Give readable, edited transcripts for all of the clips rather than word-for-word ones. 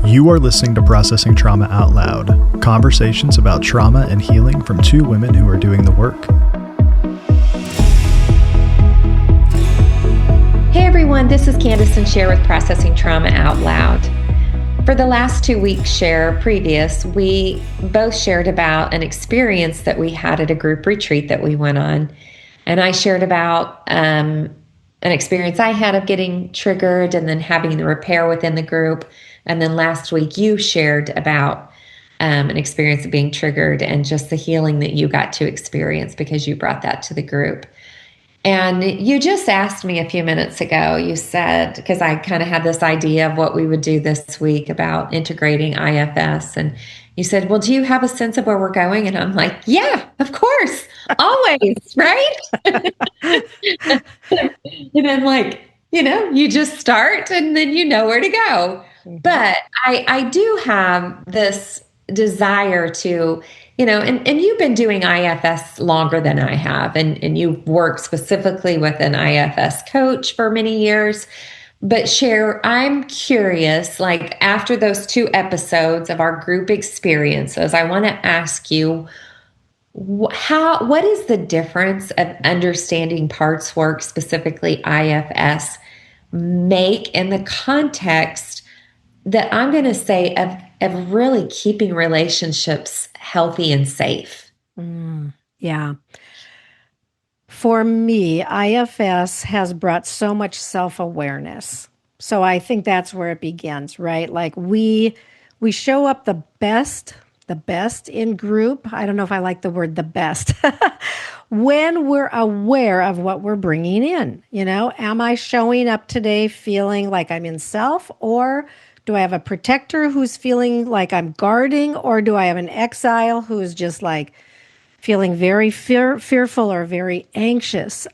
You are listening to Processing Trauma Out Loud, conversations about trauma and healing from two women who are doing the work. Hey everyone, this is Kandace and Sher with Processing Trauma Out Loud. For the last 2 weeks, we both shared about an experience that we had at a group retreat that we went on. And I shared about an experience I had of getting triggered and then having the repair within the group. And then last week you shared about an experience of being triggered and just the healing that you got to experience because you brought that to the group. And you just asked me a few minutes ago, you said, because I kind of had this idea of what we would do this week about integrating IFS. And you said, well, do you have a sense of where we're going? And I'm like, yeah, of course, always, right? And I'm like, you just start and then you know where to go. Mm-hmm. But I do have this desire to, and you've been doing IFS longer than I have, and you've worked specifically with an IFS coach for many years. But Sher, I'm curious, like after those 2 episodes of our group experiences, I want to ask you, what is the difference of understanding parts work, specifically IFS, make in the context that I'm going to say of really keeping relationships healthy and safe? Yeah. For me, IFS has brought so much self-awareness. So I think that's where it begins, right? Like we show up the best in group. I don't know if I like the word the best. When we're aware of what we're bringing in, am I showing up today feeling like I'm in self, or do I have a protector who's feeling like I'm guarding, or do I have an exile who's just like feeling very fearful or very anxious?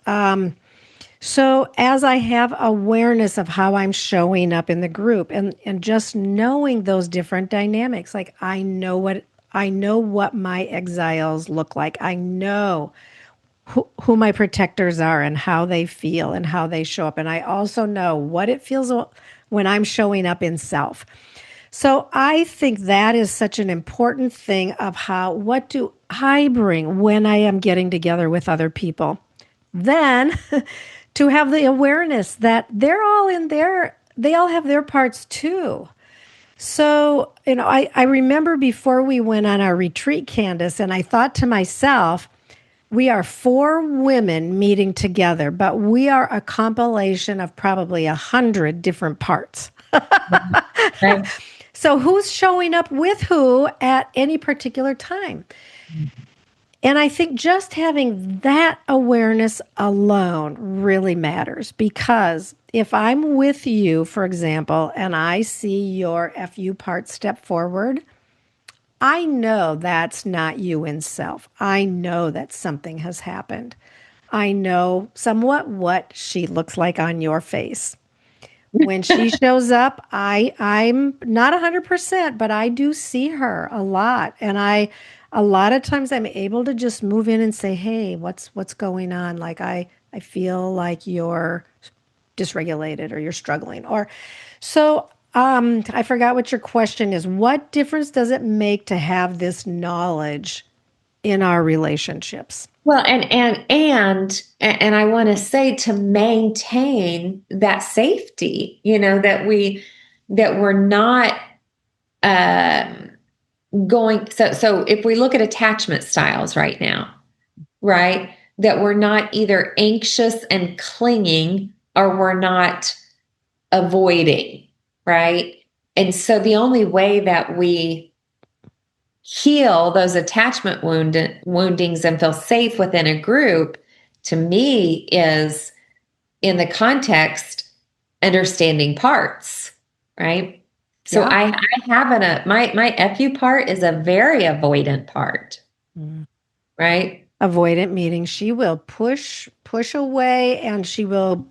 So as I have awareness of how I'm showing up in the group and just knowing those different dynamics, like I know what my exiles look like. I know who my protectors are and how they feel and how they show up. And I also know what it feels when I'm showing up in self. So I think that is such an important thing of what do I bring when I am getting together with other people? Then to have the awareness that they're all in there, they all have their parts too. So, I remember before we went on our retreat, Kandace, and I thought to myself, we are 4 women meeting together, but we are a compilation of probably 100 different parts. Right. So who's showing up with who at any particular time? Mm-hmm. And I think just having that awareness alone really matters, because if I'm with you, for example, and I see your FU part step forward, I know that's not you in self. I know that something has happened. I know somewhat what she looks like on your face. When she shows up, I'm not 100%, but I do see her a lot. And a lot of times I'm able to just move in and say, hey, what's going on? Like I feel like you're dysregulated or you're struggling. Or so I forgot what your question is. What difference does it make to have this knowledge in our relationships? Well, and I want to say, to maintain that safety, that we're not going. So if we look at attachment styles right now, right, that we're not either anxious and clinging or we're not avoiding, right? And so the only way that we heal those attachment woundings and feel safe within a group, to me, is in the context understanding parts, right? So yeah. I have my FU part is a very avoidant part, right? Avoidant meaning she will push away, and she will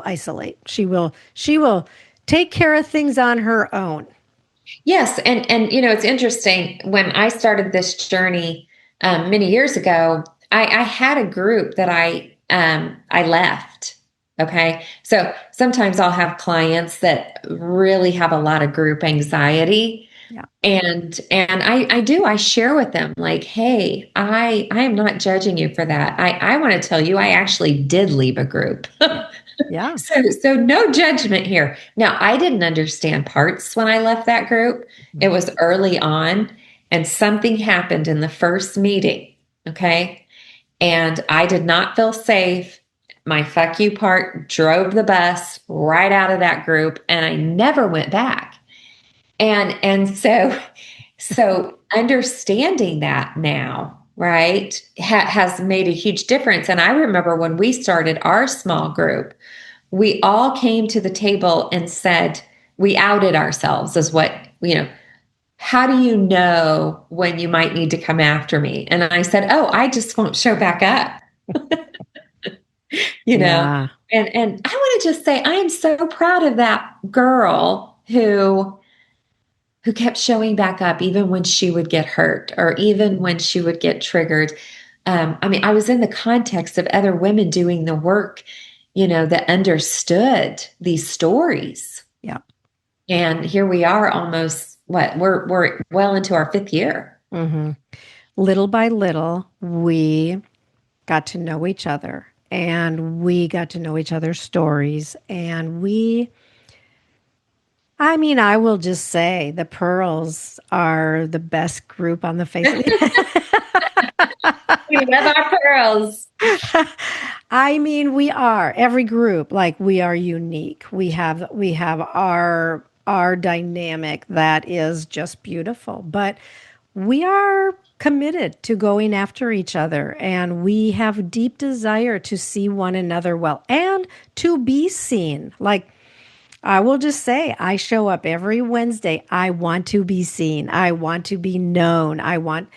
isolate. She will take care of things on her own. Yes. And it's interesting. When I started this journey many years ago, I had a group that I left Okay. So sometimes I'll have clients that really have a lot of group anxiety. Yeah. And I share with them like, hey, I am not judging you for that. I want to tell you I actually did leave a group. Yeah. Yeah. So no judgment here. Now, I didn't understand parts when I left that group. It Mhm. was early on, and something happened in the first meeting. Okay. And I did not feel safe. My fuck you part drove the bus right out of that group, and I never went back. And so understanding that now, right, has made a huge difference. And I remember when we started our small group, we all came to the table and said, we outed ourselves as what, how do you know when you might need to come after me? And I said, oh, I just won't show back up, you know? Yeah. And I want to just say, I am so proud of that girl who kept showing back up even when she would get hurt or even when she would get triggered. I mean, I was in the context of other women doing the work, that understood these stories. Yeah. And here we are almost we're well into our fifth year. Hmm. Little by little, we got to know each other and we got to know each other's stories. And I will just say the Pearls are the best group on the face of the We love our pearls. we are every group, like we are unique. We have our dynamic that is just beautiful, but we are committed to going after each other, and we have deep desire to see one another well and to be seen. Like, I will just say, I show up every Wednesday. I want to be seen. I want to be known. I want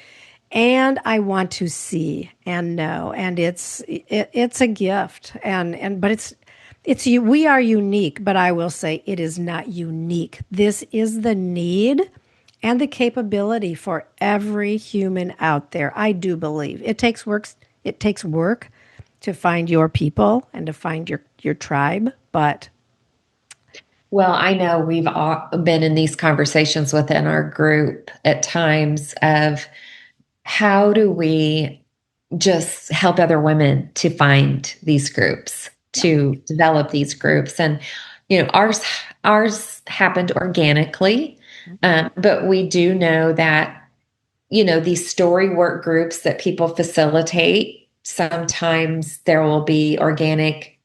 to see and know. And it's a gift. But we are unique, but I will say it is not unique. This is the need and the capability for every human out there. I do believe it takes work. It takes work to find your people and to find your tribe, but Well, I know we've all been in these conversations within our group at times of how do we just help other women to find these groups, yeah. to develop these groups. And, ours happened organically. But we do know that, these story work groups that people facilitate, sometimes there will be organic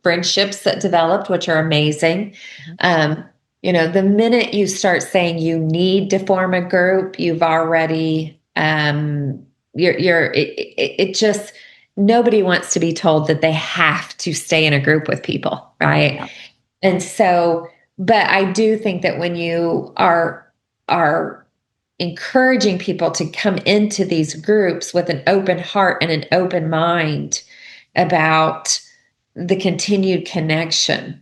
friendships that developed, which are amazing. Um, the minute you start saying you need to form a group, you've already, it just, nobody wants to be told that they have to stay in a group with people, right? Yeah. And so, but I do think that when you are encouraging people to come into these groups with an open heart and an open mind about the continued connection.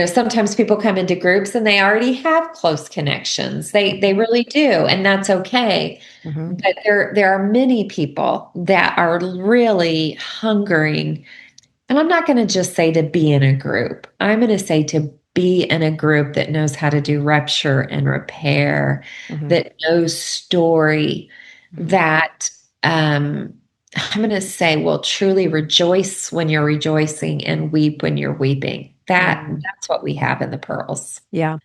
Sometimes people come into groups and they already have close connections. They really do, and that's okay. Mm-hmm. But there are many people that are really hungering, and I'm not going to just say to be in a group. I'm going to say to be in a group that knows how to do rupture and repair, Mm-hmm. that knows story, Mm-hmm. that I'm going to say will truly rejoice when you're rejoicing and weep when you're weeping. That's what we have in the pearls. Yeah.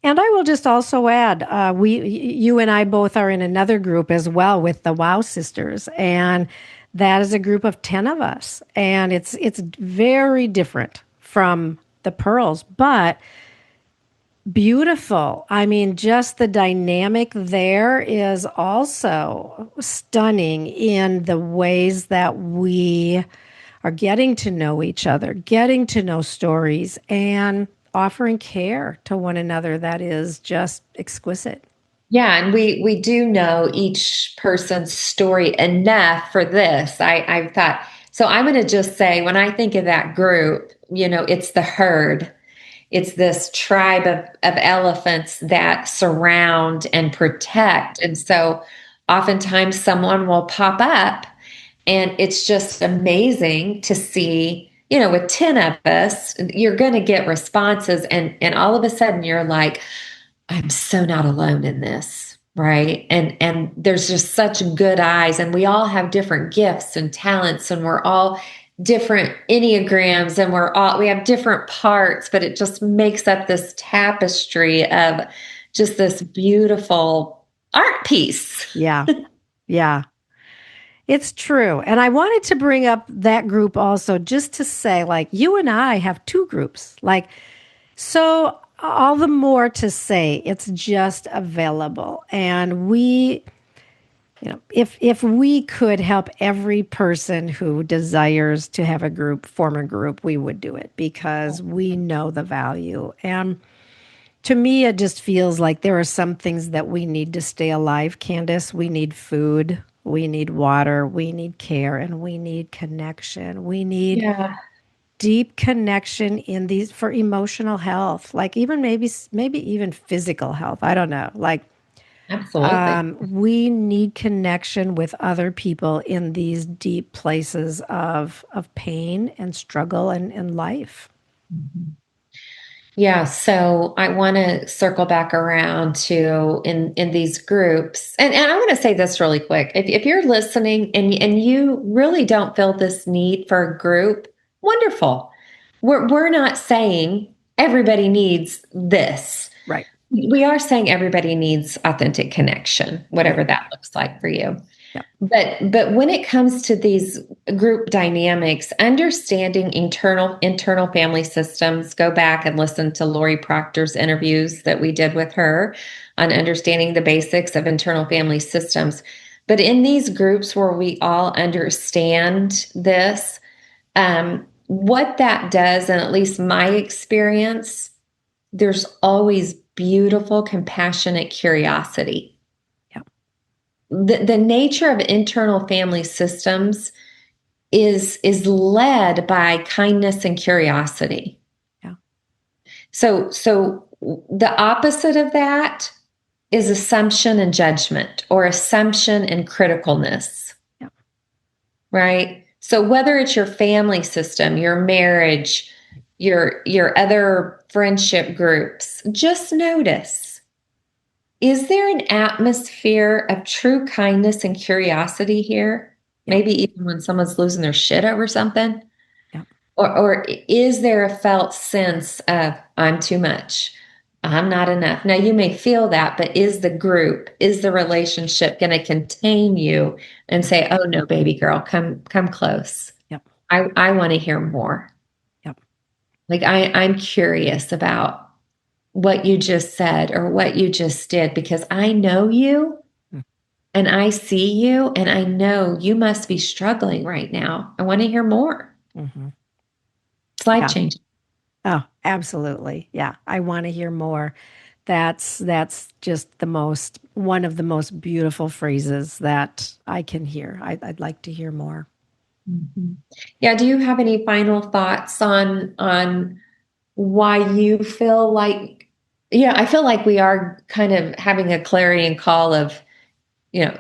And I will just also add, you and I both are in another group as well with the Wow Sisters, and that is a group of 10 of us, and it's very different from the Pearls, but beautiful. Just the dynamic there is also stunning in the ways that we are getting to know each other, getting to know stories, and offering care to one another that is just exquisite. Yeah, and we do know each person's story enough for this. I thought, so I'm going to just say, when I think of that group, it's the herd. It's this tribe of elephants that surround and protect. And so oftentimes someone will pop up And it's just amazing to see, with 10 of us, you're going to get responses. And all of a sudden you're like, I'm so not alone in this. Right. And there's just such good eyes, and we all have different gifts and talents, and we're all different Enneagrams, and we have different parts, but it just makes up this tapestry of just this beautiful art piece. Yeah. Yeah. It's true. And I wanted to bring up that group also just to say, like, you and I have two groups. Like, so all the more to say it's just available. And if we could help every person who desires to have a group form a group, we would do it because we know the value. And to me, it just feels like there are some things that we need to stay alive, Candace. We need food, we need water, we need care, and we need connection. We need Yeah, deep connection in these for emotional health, like even maybe even physical health. I don't know. Like absolutely. we need connection with other people in these deep places of pain and struggle and life. Yeah, so I want to circle back around to in these groups, and I want to say this really quick. If you're listening and you really don't feel this need for a group, wonderful. We're not saying everybody needs this. Right. We are saying everybody needs authentic connection, Yeah. whatever that looks like for you. Yeah. But when it comes to these group dynamics, understanding internal family systems, go back and listen to Lori Proctor's interviews that we did with her on understanding the basics of internal family systems. But in these groups where we all understand this, what that does, and at least my experience, there's always beautiful, compassionate curiosity. Yeah. The nature of internal family systems is led by kindness and curiosity. Yeah. So the opposite of that is assumption and judgment, or assumption and criticalness. Yeah. Right? So whether it's your family system, your marriage, your other friendship groups, just notice, is there an atmosphere of true kindness and curiosity here? Yeah. Maybe even when someone's losing their shit over something? Yeah. Or is there a felt sense of, I'm too much, I'm not enough? Now, you may feel that, but is the relationship going to contain you and say, oh no, baby girl, come close. Yep. I want to hear more. Yep. Like I'm curious about what you just said or what you just did, because I know you and I see you and I know you must be struggling right now. I want to hear more. Mm-hmm. It's life Yeah. changing. Oh, absolutely. Yeah. I want to hear more. That's just one of the most beautiful phrases that I can hear. I'd like to hear more. Mm-hmm. Yeah. Do you have any final thoughts on why you feel like, yeah, I feel like we are kind of having a clarion call of,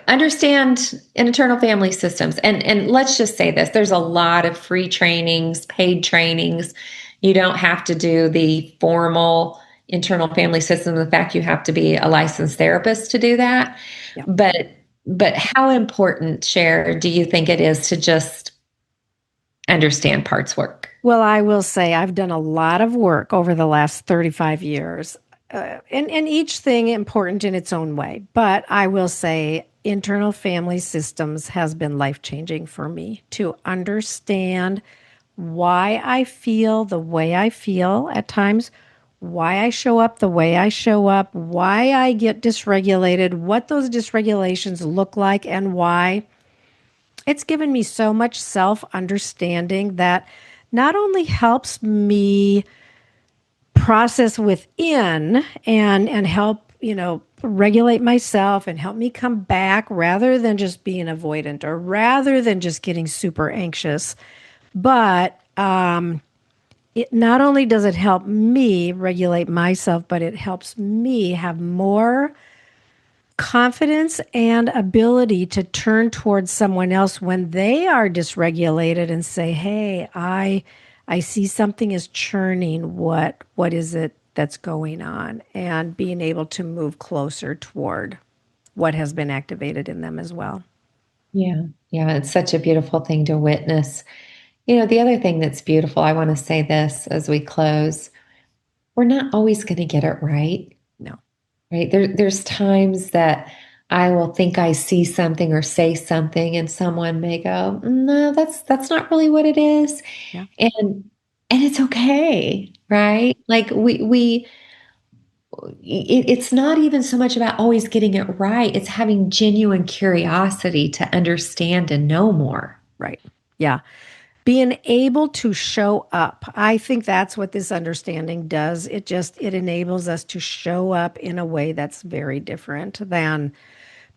understand internal family systems. And let's just say this, there's a lot of free trainings, paid trainings. You don't have to do the formal internal family system. In fact, you have to be a licensed therapist to do that. Yeah. But how important, Cher, do you think it is to just understand parts work? Well, I will say I've done a lot of work over the last 35 years, and each thing important in its own way. But I will say internal family systems has been life-changing for me to understand why I feel the way I feel at times, why I show up the way I show up, why I get dysregulated, what those dysregulations look like, and why. It's given me so much self-understanding that not only helps me process within and help, regulate myself and help me come back rather than just being avoidant or rather than just getting super anxious, but it not only does it help me regulate myself, but it helps me have more confidence and ability to turn towards someone else when they are dysregulated and say, "Hey, I see something is churning. What is it that's going on?" And being able to move closer toward what has been activated in them as well. Yeah. Yeah. It's such a beautiful thing to witness. The other thing that's beautiful, I want to say this as we close, we're not always going to get it right. No. Right. There's times that I will think I see something or say something, and someone may go, "No, that's not really what it is." Yeah. And it's okay, right? Like it's not even so much about always getting it right. It's having genuine curiosity to understand and know more. Right. Yeah. Being able to show up. I think that's what this understanding does. It enables us to show up in a way that's very different than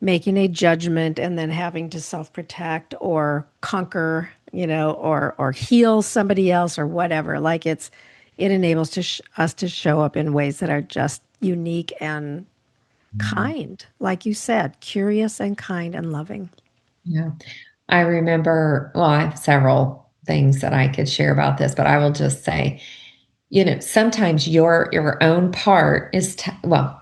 making a judgment and then having to self-protect or conquer, or heal somebody else or whatever. Like it enables us to show up in ways that are just unique and kind, like you said, curious and kind and loving. Yeah. I remember, well, I have several things that I could share about this, but I will just say, sometimes your own part is, well,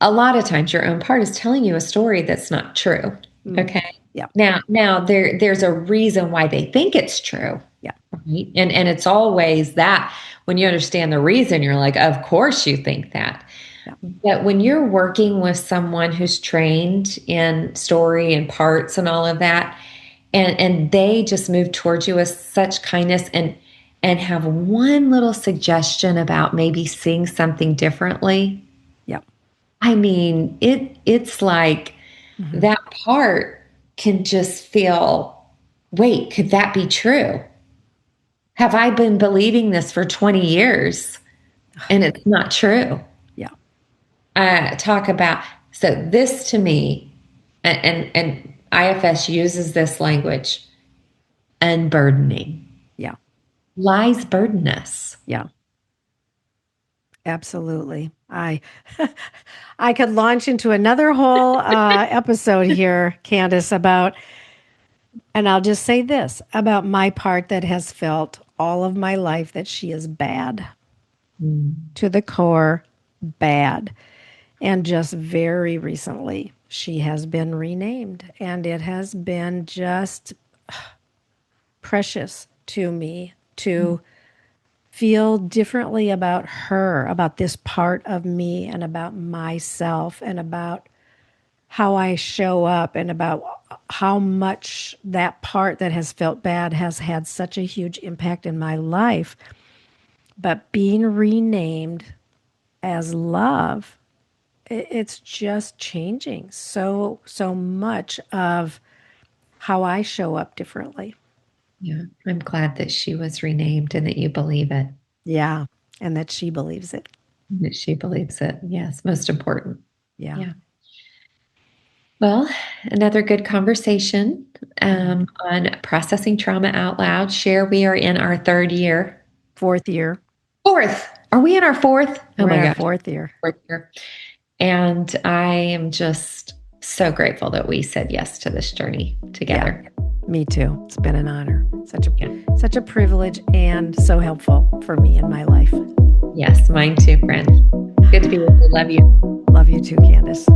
a lot of times your own part is telling you a story that's not true. Okay. Yeah. Now there's a reason why they think it's true. Yeah. Right. And it's always that when you understand the reason, you're like, of course you think that. Yeah. But when you're working with someone who's trained in story and parts and all of that, and they just move towards you with such kindness and have one little suggestion about maybe seeing something differently. Yeah. I mean, it's like that part can just feel, wait, could that be true? Have I been believing this for 20 years and it's not true? Yeah. Talk about, so this to me, and IFS uses this language, unburdening. Yeah. Lies burden us. Yeah. Absolutely. I could launch into another whole episode here, Kandace, about, and I'll just say this about my part that has felt all of my life that she is bad to the core, bad. And just very recently, she has been renamed, and it has been just precious to me to feel differently about her, about this part of me, and about myself, and about how I show up, and about how much that part that has felt bad has had such a huge impact in my life. But being renamed as love, it's just changing so much of how I show up differently. Yeah, I'm glad that she was renamed and that you believe it. Yeah, and that she believes it. That she believes it. Yes, most important. Yeah. Well, another good conversation on processing trauma out loud. Sher, we are in our third year. Fourth year. Fourth. Are we in our fourth? Oh my God. Fourth year. Fourth year. And I am just so grateful that we said yes to this journey together. Yeah, me too. It's been an honor. Such a privilege and so helpful for me in my life. Yes, mine too, friend. Good to be with you. Love you. Love you too, Kandace.